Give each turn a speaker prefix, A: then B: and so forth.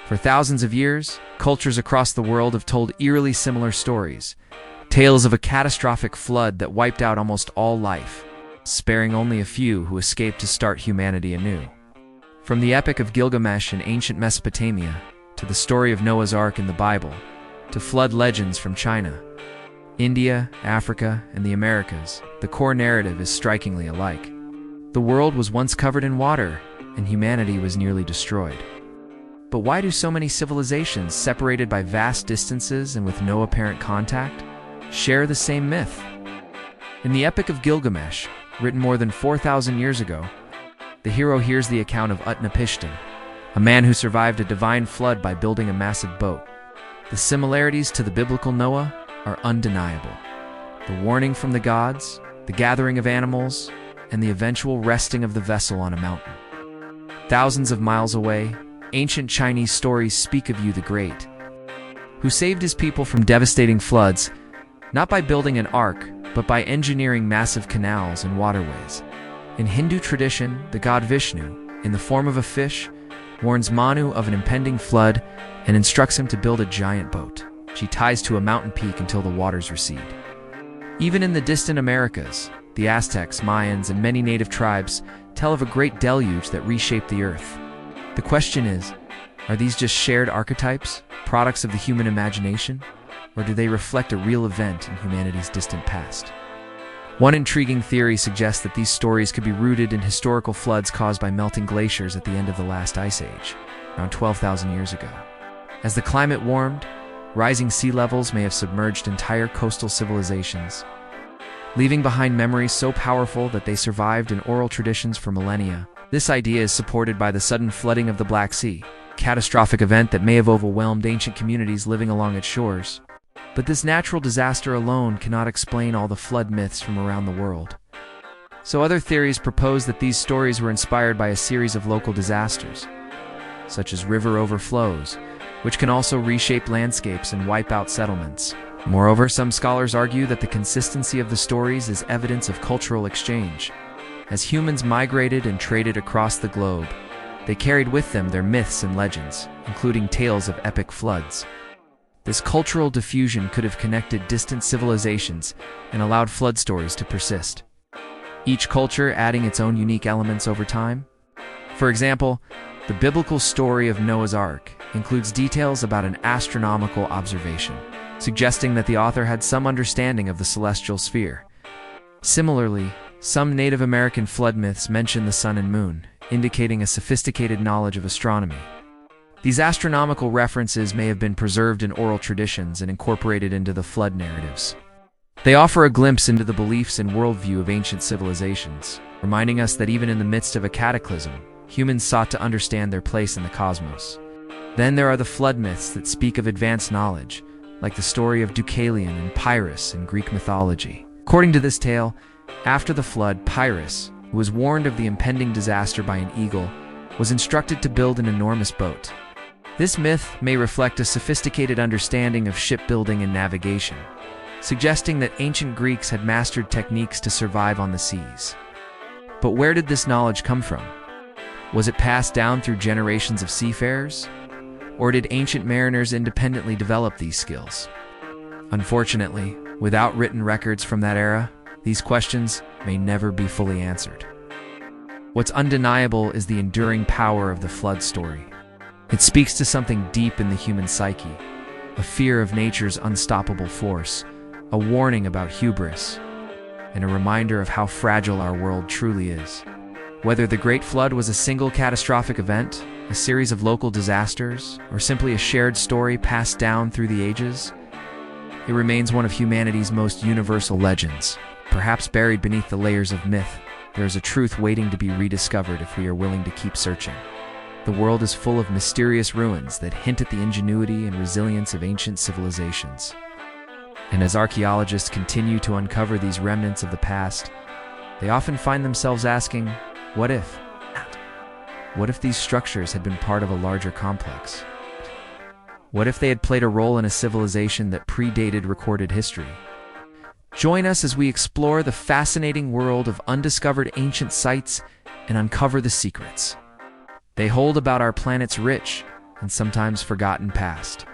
A: For thousands of years, cultures across the world have told eerily similar stories. Tales of a catastrophic flood that wiped out almost all life, sparing only a few who escaped to start humanity anew. From the epic of Gilgamesh in ancient Mesopotamia, to the story of Noah's Ark in the Bible, to flood legends from China, India, Africa, and the Americas, the core narrative is strikingly alike. The world was once covered in water, and humanity was nearly destroyed. But why do so many civilizations, separated by vast distances and with no apparent contact, share the same myth? In the Epic of Gilgamesh, written more than 4,000 years ago, the hero hears the account of Utnapishtim, a man who survived a divine flood by building a massive boat. The similarities to the biblical Noah are undeniable. The warning from the gods, the gathering of animals, and the eventual resting of the vessel on a mountain. Thousands of miles away, ancient Chinese stories speak of Yu the Great, who saved his people from devastating floods, not by building an ark, but by engineering massive canals and waterways. In Hindu tradition, the god Vishnu, in the form of a fish, warns Manu of an impending flood and instructs him to build a giant boat, which he ties to a mountain peak until the waters recede. Even in the distant Americas, the Aztecs, Mayans, and many native tribes tell of a great deluge that reshaped the earth. The question is, are these just shared archetypes, products of the human imagination, or do they reflect a real event in humanity's distant past? One intriguing theory suggests that these stories could be rooted in historical floods caused by melting glaciers at the end of the last ice age, around 12,000 years ago. As the climate warmed, rising sea levels may have submerged entire coastal civilizations, leaving behind memories so powerful that they survived in oral traditions for millennia. This idea is supported by the sudden flooding of the Black Sea, a catastrophic event that may have overwhelmed ancient communities living along its shores. But this natural disaster alone cannot explain all the flood myths from around the world. So other theories propose that these stories were inspired by a series of local disasters, such as river overflows, which can also reshape landscapes and wipe out settlements. Moreover, some scholars argue that the consistency of the stories is evidence of cultural exchange. As humans migrated and traded across the globe, they carried with them their myths and legends, including tales of epic floods. This cultural diffusion could have connected distant civilizations and allowed flood stories to persist, each culture adding its own unique elements over time. For example, the biblical story of Noah's Ark includes details about an astronomical observation, suggesting that the author had some understanding of the celestial sphere. Similarly, some Native American flood myths mention the sun and moon, indicating a sophisticated knowledge of astronomy. These astronomical references may have been preserved in oral traditions and incorporated into the flood narratives. They offer a glimpse into the beliefs and worldview of ancient civilizations, reminding us that even in the midst of a cataclysm, humans sought to understand their place in the cosmos. Then there are the flood myths that speak of advanced knowledge, like the story of Deucalion and Pyrrhus in Greek mythology. According to this tale, after the flood, Pyrrhus, who was warned of the impending disaster by an eagle, was instructed to build an enormous boat. This myth may reflect a sophisticated understanding of shipbuilding and navigation, suggesting that ancient Greeks had mastered techniques to survive on the seas. But where did this knowledge come from? Was it passed down through generations of seafarers? Or did ancient mariners independently develop these skills? Unfortunately, without written records from that era, these questions may never be fully answered. What's undeniable is the enduring power of the flood story. It speaks to something deep in the human psyche, a fear of nature's unstoppable force, a warning about hubris, and a reminder of how fragile our world truly is. Whether the Great Flood was a single catastrophic event, a series of local disasters, or simply a shared story passed down through the ages, it remains one of humanity's most universal legends. Perhaps buried beneath the layers of myth, there is a truth waiting to be rediscovered if we are willing to keep searching. The world is full of mysterious ruins that hint at the ingenuity and resilience of ancient civilizations. And as archaeologists continue to uncover these remnants of the past, they often find themselves asking, what if? What if these structures had been part of a larger complex? What if they had played a role in a civilization that predated recorded history? Join us as we explore the fascinating world of undiscovered ancient sites and uncover the secrets they hold about our planet's rich, and sometimes forgotten past.